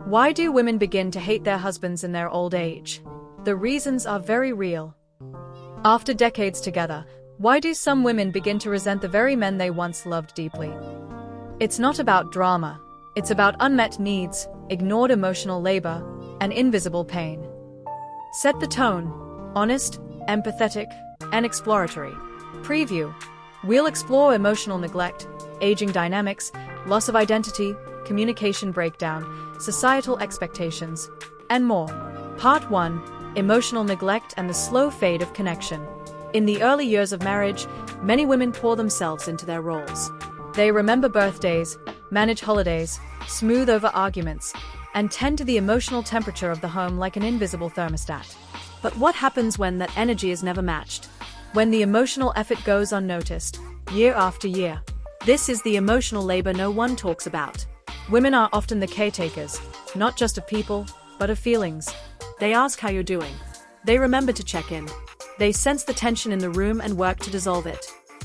Why do women begin to hate their husbands in their old age? The reasons are very real. After decades together, why do some women begin to resent the very men they once loved deeply? It's not about drama. It's about unmet needs, ignored emotional labor, and invisible pain. Set the tone. Honest, empathetic, and exploratory. Preview. We'll explore emotional neglect, aging dynamics, loss of identity, communication breakdown, societal expectations, and more. Part 1. Emotional neglect and the slow fade of connection. In the early years of marriage, many women pour themselves into their roles. They remember birthdays, manage holidays, smooth over arguments, and tend to the emotional temperature of the home like an invisible thermostat. But what happens when that energy is never matched? When the emotional effort goes unnoticed, year after year? This is the emotional labor no one talks about. Women are often the caretakers, not just of people, but of feelings. They ask how you're doing. They remember to check in. They sense the tension in the room and work to dissolve it.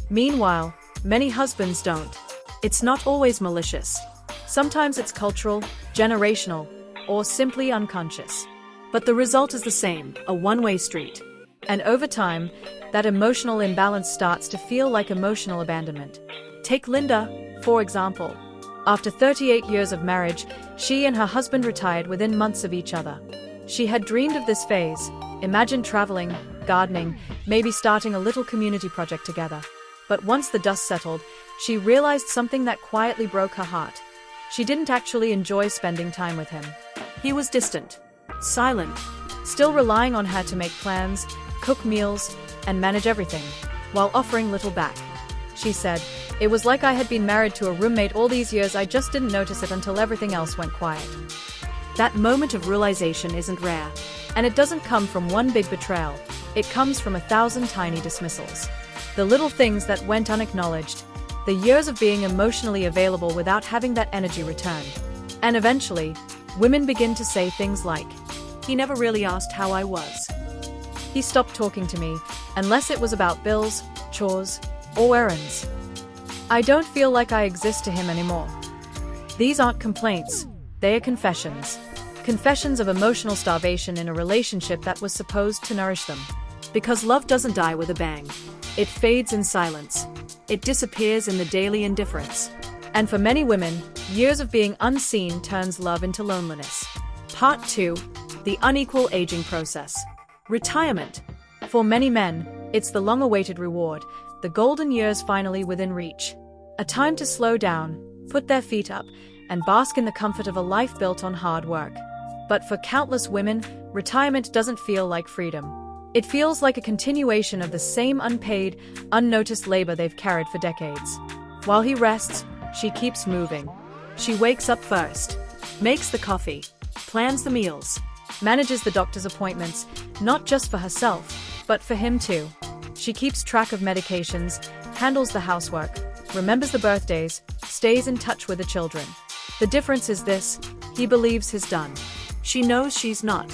Meanwhile, many husbands don't. It's not always malicious. Sometimes it's cultural, generational, or simply unconscious. But the result is the same, a one-way street. And over time, that emotional imbalance starts to feel like emotional abandonment. Take Linda, for example. After 38 years of marriage, she and her husband retired within months of each other. She had dreamed of this phase, imagined traveling, gardening, maybe starting a little community project together. But once the dust settled, she realized something that quietly broke her heart. She didn't actually enjoy spending time with him. He was distant, silent, still relying on her to make plans, cook meals, and manage everything, while offering little back. She said, "It was like I had been married to a roommate all these years, I just didn't notice it until everything else went quiet." That moment of realization isn't rare, and it doesn't come from one big betrayal. It comes from 1,000 tiny dismissals. The little things that went unacknowledged, the years of being emotionally available without having that energy returned. And eventually, women begin to say things like, "He never really asked how I was. He stopped talking to me, unless it was about bills, chores, or errands. I don't feel like I exist to him anymore." These aren't complaints, they are confessions. Confessions of emotional starvation in a relationship that was supposed to nourish them. Because love doesn't die with a bang. It fades in silence. It disappears in the daily indifference. And for many women, years of being unseen turns love into loneliness. Part 2. The unequal aging process. Retirement. For many men, it's the long-awaited reward, the golden years finally within reach. A time to slow down, put their feet up, and bask in the comfort of a life built on hard work. But for countless women, retirement doesn't feel like freedom. It feels like a continuation of the same unpaid, unnoticed labor they've carried for decades. While he rests, she keeps moving. She wakes up first, makes the coffee, plans the meals, manages the doctor's appointments, not just for herself, but for him too. She keeps track of medications, handles the housework, remembers the birthdays, stays in touch with the children. The difference is this: he believes he's done. She knows she's not.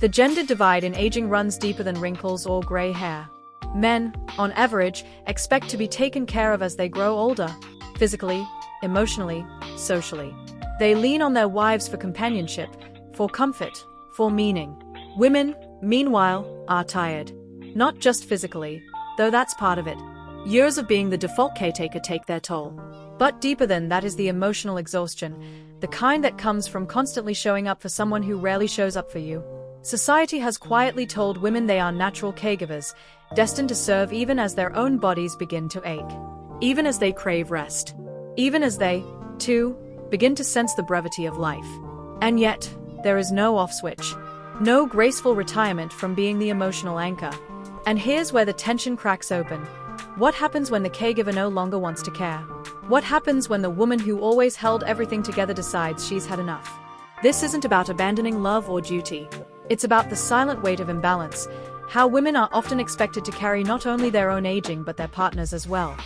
The gender divide in aging runs deeper than wrinkles or gray hair. Men, on average, expect to be taken care of as they grow older, physically, emotionally, socially. They lean on their wives for companionship, for comfort, for meaning. Women, meanwhile, are tired. Not just physically, though that's part of it. Years of being the default caretaker take their toll. But deeper than that is the emotional exhaustion, the kind that comes from constantly showing up for someone who rarely shows up for you. Society has quietly told women they are natural caregivers, destined to serve even as their own bodies begin to ache. Even as they crave rest. Even as they, too, begin to sense the brevity of life. And yet, there is no off switch. No graceful retirement from being the emotional anchor. And here's where the tension cracks open. What happens when the caregiver no longer wants to care? What happens when the woman who always held everything together decides she's had enough? This isn't about abandoning love or duty. It's about the silent weight of imbalance, how women are often expected to carry not only their own aging but their partners as well,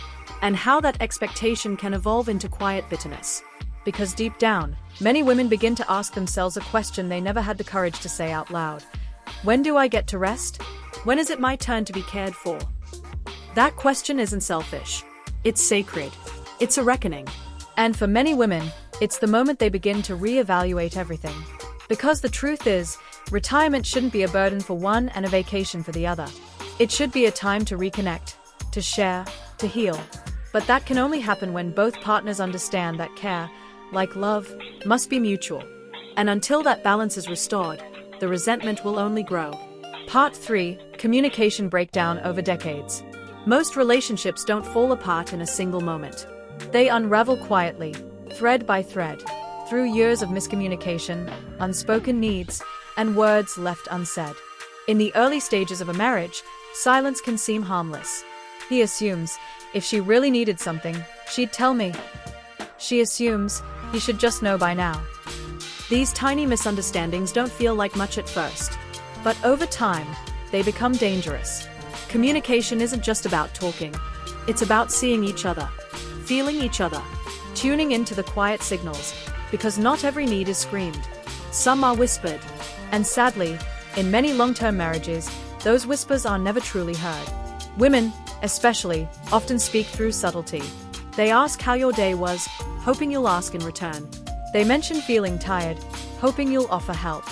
and how that expectation can evolve into quiet bitterness. Because deep down, many women begin to ask themselves a question they never had the courage to say out loud. When do I get to rest? When is it my turn to be cared for? That question isn't selfish. It's sacred. It's a reckoning. And for many women, it's the moment they begin to reevaluate everything. Because the truth is, retirement shouldn't be a burden for one and a vacation for the other. It should be a time to reconnect, to share, to heal. But that can only happen when both partners understand that care, like love, must be mutual. And until that balance is restored, the resentment will only grow. Part 3. Communication breakdown over decades. Most relationships don't fall apart in a single moment. They unravel quietly, thread by thread, through years of miscommunication, unspoken needs, and words left unsaid. In the early stages of a marriage, silence can seem harmless. He assumes, if she really needed something, she'd tell me. She assumes, he should just know by now. These tiny misunderstandings don't feel like much at first. But over time, they become dangerous. Communication isn't just about talking. It's about seeing each other, feeling each other, tuning into the quiet signals, because not every need is screamed. Some are whispered. And sadly, in many long-term marriages, those whispers are never truly heard. Women, especially, often speak through subtlety. They ask how your day was, hoping you'll ask in return. They mention feeling tired, hoping you'll offer help.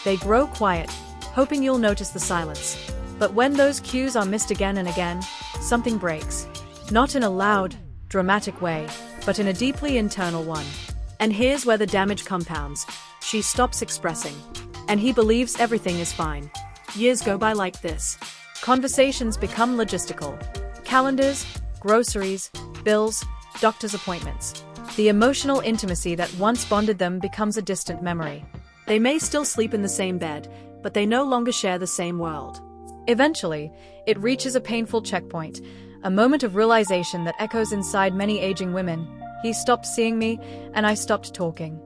They grow quiet, hoping you'll notice the silence. But when those cues are missed again and again, something breaks. Not in a loud, dramatic way, but in a deeply internal one. And here's where the damage compounds. She stops expressing. And he believes everything is fine. Years go by like this. Conversations become logistical. Calendars, groceries, bills, doctor's appointments. The emotional intimacy that once bonded them becomes a distant memory. They may still sleep in the same bed, but they no longer share the same world. Eventually, it reaches a painful checkpoint, a moment of realization that echoes inside many aging women. He stopped seeing me, and I stopped talking.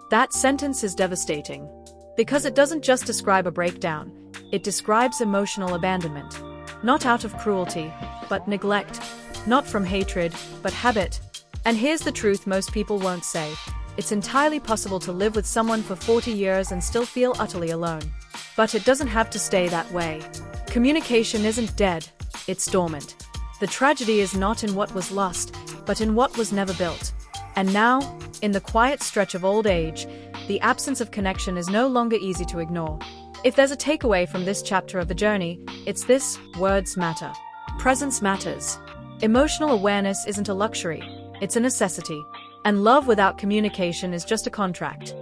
That sentence is devastating. Because it doesn't just describe a breakdown, it describes emotional abandonment. Not out of cruelty, but neglect. Not from hatred, but habit. And here's the truth most people won't say. It's entirely possible to live with someone for 40 years and still feel utterly alone. But it doesn't have to stay that way. Communication isn't dead, it's dormant. The tragedy is not in what was lost, but in what was never built. And now, in the quiet stretch of old age, the absence of connection is no longer easy to ignore. If there's a takeaway from this chapter of the journey, it's this: words matter. Presence matters. Emotional awareness isn't a luxury, it's a necessity. And love without communication is just a contract.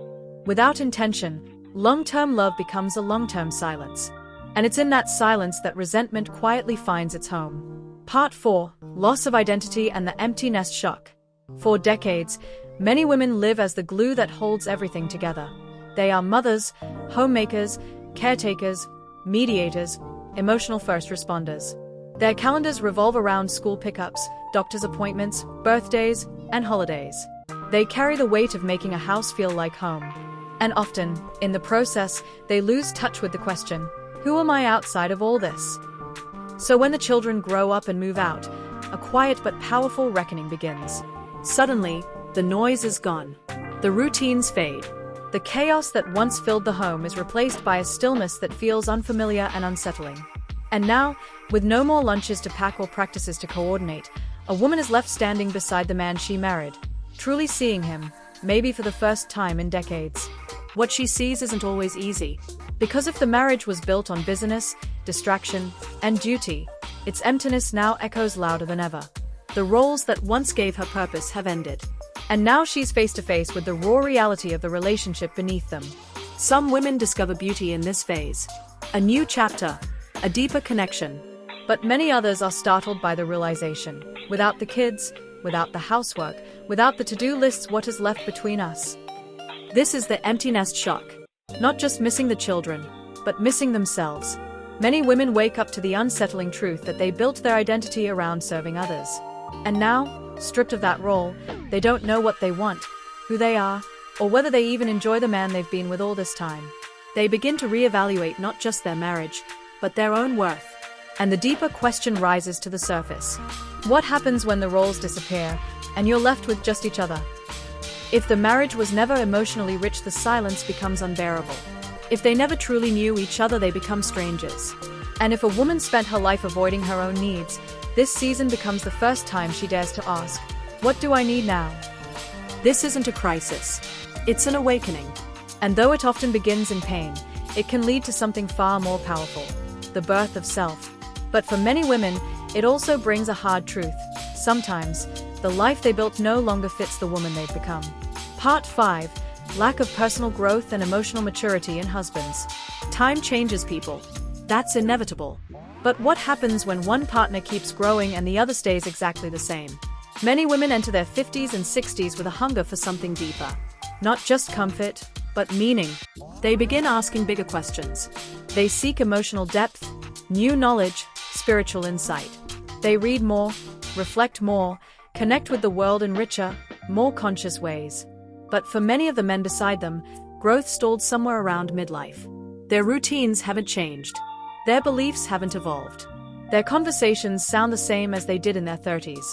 Without intention, long-term love becomes a long-term silence. And it's in that silence that resentment quietly finds its home. Part 4. Loss of identity and the empty nest shock. For decades, many women live as the glue that holds everything together. They are mothers, homemakers, caretakers, mediators, emotional first responders. Their calendars revolve around school pickups, doctor's appointments, birthdays, and holidays. They carry the weight of making a house feel like home. And often, in the process, they lose touch with the question, who am I outside of all this? So when the children grow up and move out, a quiet but powerful reckoning begins. Suddenly, the noise is gone. The routines fade. The chaos that once filled the home is replaced by a stillness that feels unfamiliar and unsettling. And now, with no more lunches to pack or practices to coordinate, a woman is left standing beside the man she married, truly seeing him, maybe for the first time in decades. What she sees isn't always easy, because if the marriage was built on business, distraction, and duty, its emptiness now echoes louder than ever. The roles that once gave her purpose have ended. And now she's face to face with the raw reality of the relationship beneath them. Some women discover beauty in this phase. A new chapter, a deeper connection. But many others are startled by the realization. Without the kids, without the housework, without the to-do lists, what is left between us? This is the empty nest shock. Not just missing the children, but missing themselves. Many women wake up to the unsettling truth that they built their identity around serving others. And now, stripped of that role, they don't know what they want, who they are, or whether they even enjoy the man they've been with all this time. They begin to reevaluate not just their marriage, but their own worth. And the deeper question rises to the surface. What happens when the roles disappear, and you're left with just each other? If the marriage was never emotionally rich, the silence becomes unbearable. If they never truly knew each other, they become strangers. And if a woman spent her life avoiding her own needs, this season becomes the first time she dares to ask, what do I need now? This isn't a crisis. It's an awakening. And though it often begins in pain, it can lead to something far more powerful, the birth of self. But for many women, it also brings a hard truth. Sometimes, the life they built no longer fits the woman they've become. Part 5. Lack of personal growth and emotional maturity in husbands. Time changes people. That's inevitable. But what happens when one partner keeps growing and the other stays exactly the same? Many women enter their 50s and 60s with a hunger for something deeper. Not just comfort, but meaning. They begin asking bigger questions. They seek emotional depth, new knowledge, spiritual insight. They read more, reflect more, connect with the world in richer, more conscious ways. But for many of the men beside them, growth stalled somewhere around midlife. Their routines haven't changed. Their beliefs haven't evolved. Their conversations sound the same as they did in their 30s.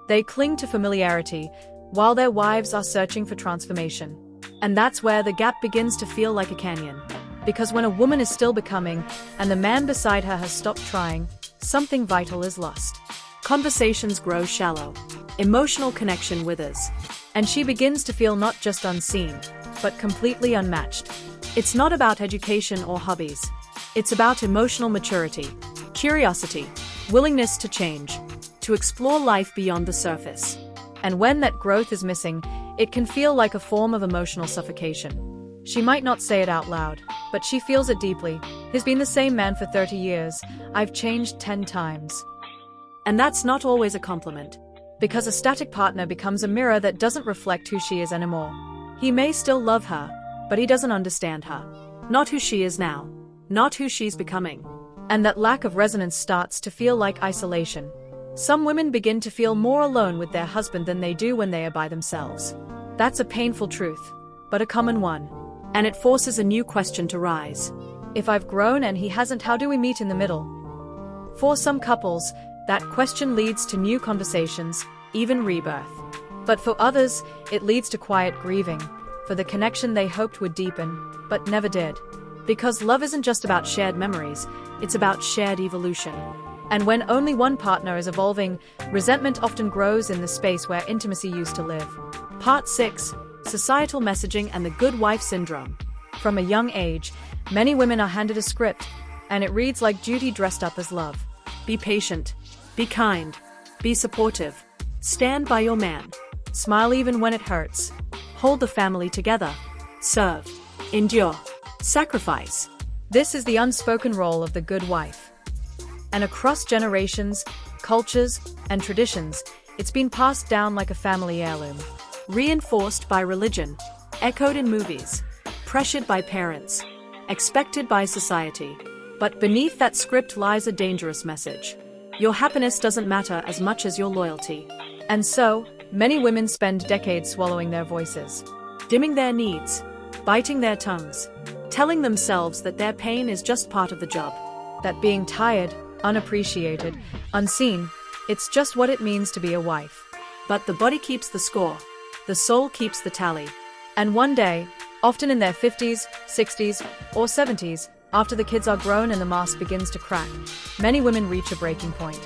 They cling to familiarity, while their wives are searching for transformation. And that's where the gap begins to feel like a canyon. Because when a woman is still becoming, and the man beside her has stopped trying, something vital is lost. Conversations grow shallow. Emotional connection withers. And she begins to feel not just unseen, but completely unmatched. It's not about education or hobbies. It's about emotional maturity, curiosity, willingness to change, to explore life beyond the surface. And when that growth is missing, it can feel like a form of emotional suffocation. She might not say it out loud, but she feels it deeply. He's been the same man for 30 years. I've changed 10 times. And that's not always a compliment. Because a static partner becomes a mirror that doesn't reflect who she is anymore. He may still love her, but he doesn't understand her. Not who she is now. Not who she's becoming. And that lack of resonance starts to feel like isolation. Some women begin to feel more alone with their husband than they do when they are by themselves. That's a painful truth, but a common one. And it forces a new question to rise. If I've grown and he hasn't, how do we meet in the middle? For some couples, that question leads to new conversations, even rebirth. But for others, it leads to quiet grieving, for the connection they hoped would deepen, but never did. Because love isn't just about shared memories, it's about shared evolution. And when only one partner is evolving, resentment often grows in the space where intimacy used to live. Part 6. Societal messaging and the good wife syndrome. From a young age, many women are handed a script, and it reads like duty dressed up as love. Be patient. Be kind. Be supportive. Stand by your man. Smile even when it hurts. Hold the family together. Serve. Endure. Sacrifice. This is the unspoken role of the good wife. And across generations, cultures, and traditions, it's been passed down like a family heirloom. Reinforced by religion. Echoed in movies. Pressured by parents. Expected by society. But beneath that script lies a dangerous message. Your happiness doesn't matter as much as your loyalty. And so, many women spend decades swallowing their voices, dimming their needs, biting their tongues, telling themselves that their pain is just part of the job, that being tired, unappreciated, unseen, it's just what it means to be a wife. But the body keeps the score, the soul keeps the tally. And one day, often in their 50s, 60s, or 70s, after the kids are grown and the mask begins to crack, many women reach a breaking point.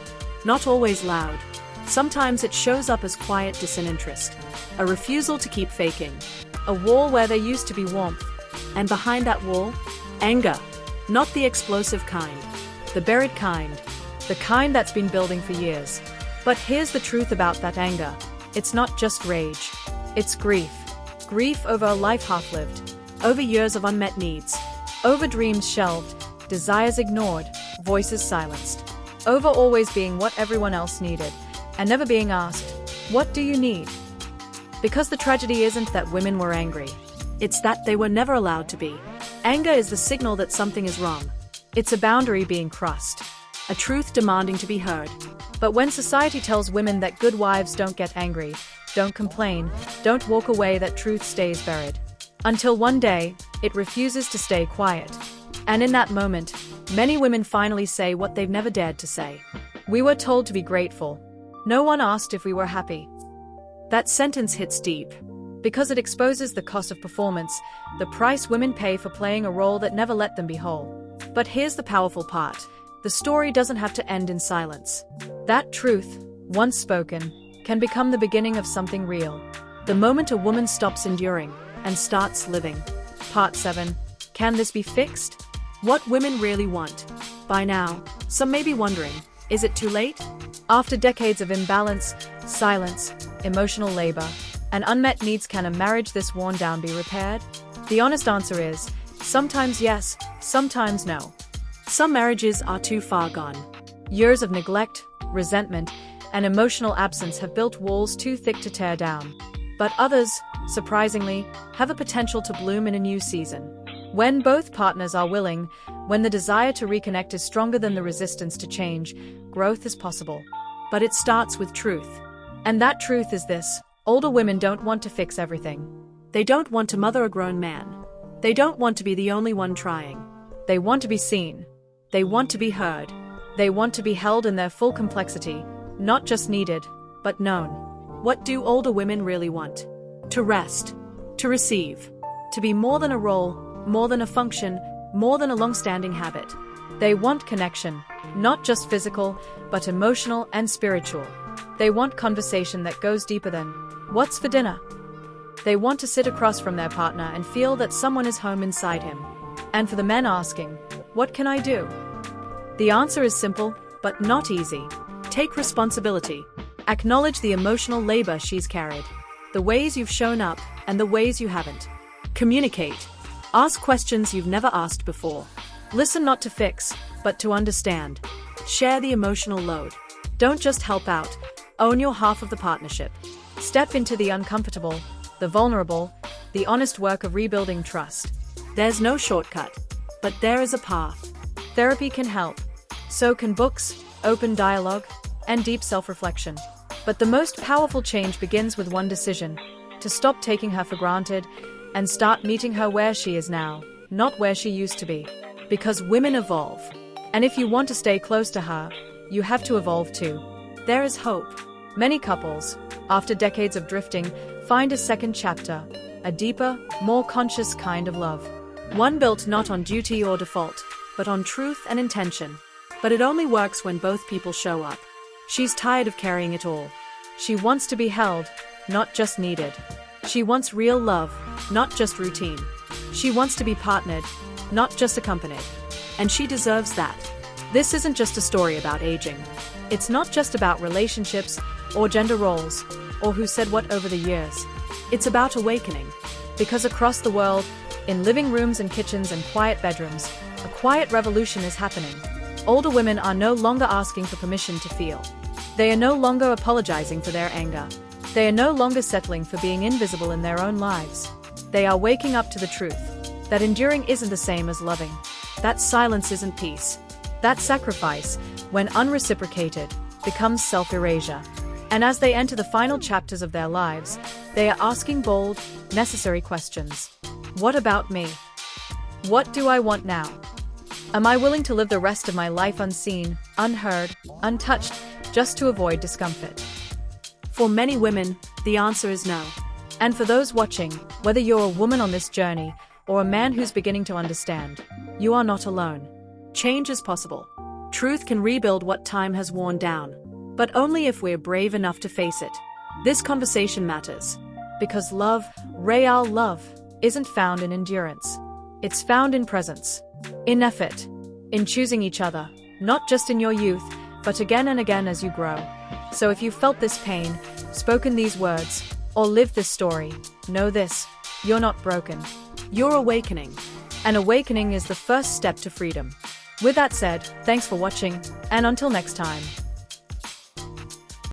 Not always loud. Sometimes it shows up as quiet disinterest, a refusal to keep faking, a wall where there used to be warmth. And behind that wall, anger. Not the explosive kind, the buried kind, the kind that's been building for years. But here's the truth about that anger. It's not just rage. It's grief. Grief over a life half-lived, over years of unmet needs, over dreams shelved, desires ignored, voices silenced, over always being what everyone else needed, and never being asked, what do you need? Because the tragedy isn't that women were angry. It's that they were never allowed to be. Anger is the signal that something is wrong. It's a boundary being crossed, a truth demanding to be heard. But when society tells women that good wives don't get angry, don't complain, don't walk away, that truth stays buried. Until one day, it refuses to stay quiet. And in that moment, many women finally say what they've never dared to say. We were told to be grateful. No one asked if we were happy. That sentence hits deep, because it exposes the cost of performance, the price women pay for playing a role that never let them be whole. But here's the powerful part. The story doesn't have to end in silence. That truth, once spoken, can become the beginning of something real. The moment a woman stops enduring and starts living. Part 7. Can this be fixed? What women really want. By now, some may be wondering, is it too late? After decades of imbalance, silence, emotional labor, and unmet needs, can a marriage this worn down be repaired? The honest answer is, sometimes yes, sometimes no. Some marriages are too far gone. Years of neglect, resentment, and emotional absence have built walls too thick to tear down. But others, surprisingly, have a potential to bloom in a new season. When both partners are willing, when the desire to reconnect is stronger than the resistance to change, growth is possible. But it starts with truth. And that truth is this: older women don't want to fix everything. They don't want to mother a grown man. They don't want to be the only one trying. They want to be seen. They want to be heard. They want to be held in their full complexity, not just needed, but known. What do older women really want? To rest. To receive. To be more than a role, more than a function, more than a long-standing habit. They want connection, not just physical, but emotional and spiritual. They want conversation that goes deeper than, "What's for dinner?" They want to sit across from their partner and feel that someone is home inside him. And for the men asking, "What can I do?" the answer is simple, but not easy. Take responsibility. Acknowledge the emotional labor she's carried, the ways you've shown up and the ways you haven't. Communicate. Ask questions you've never asked before. Listen not to fix, but to understand. Share the emotional load. Don't just help out, own your half of the partnership. Step into the uncomfortable, the vulnerable, the honest work of rebuilding trust. There's no shortcut, but there is a path. Therapy can help. So can books, open dialogue, and deep self-reflection. But the most powerful change begins with one decision: to stop taking her for granted and start meeting her where she is now, not where she used to be. Because women evolve. And if you want to stay close to her, you have to evolve too. There is hope. Many couples, after decades of drifting, find a second chapter, a deeper, more conscious kind of love. One built not on duty or default, but on truth and intention. But it only works when both people show up. She's tired of carrying it all. She wants to be held, not just needed. She wants real love, not just routine. She wants to be partnered, not just accompanied. And she deserves that. This isn't just a story about aging. It's not just about relationships, or gender roles, or who said what over the years. It's about awakening. Because across the world, in living rooms and kitchens and quiet bedrooms, a quiet revolution is happening. Older women are no longer asking for permission to feel. They are no longer apologizing for their anger. They are no longer settling for being invisible in their own lives. They are waking up to the truth that enduring isn't the same as loving. That silence isn't peace. That sacrifice, when unreciprocated, becomes self-erasure. And as they enter the final chapters of their lives, they are asking bold, necessary questions. What about me? What do I want now? Am I willing to live the rest of my life unseen, unheard, untouched, just to avoid discomfort? For many women, the answer is no. And for those watching, whether you're a woman on this journey, or a man who's beginning to understand, you are not alone. Change is possible. Truth can rebuild what time has worn down. But only if we're brave enough to face it. This conversation matters. Because love, real love, isn't found in endurance. It's found in presence, in effort, in choosing each other, not just in your youth, but again and again as you grow. So if you felt this pain, spoken these words, or lived this story, know this: you're not broken. You're awakening. And awakening is the first step to freedom. With that said, thanks for watching, and until next time.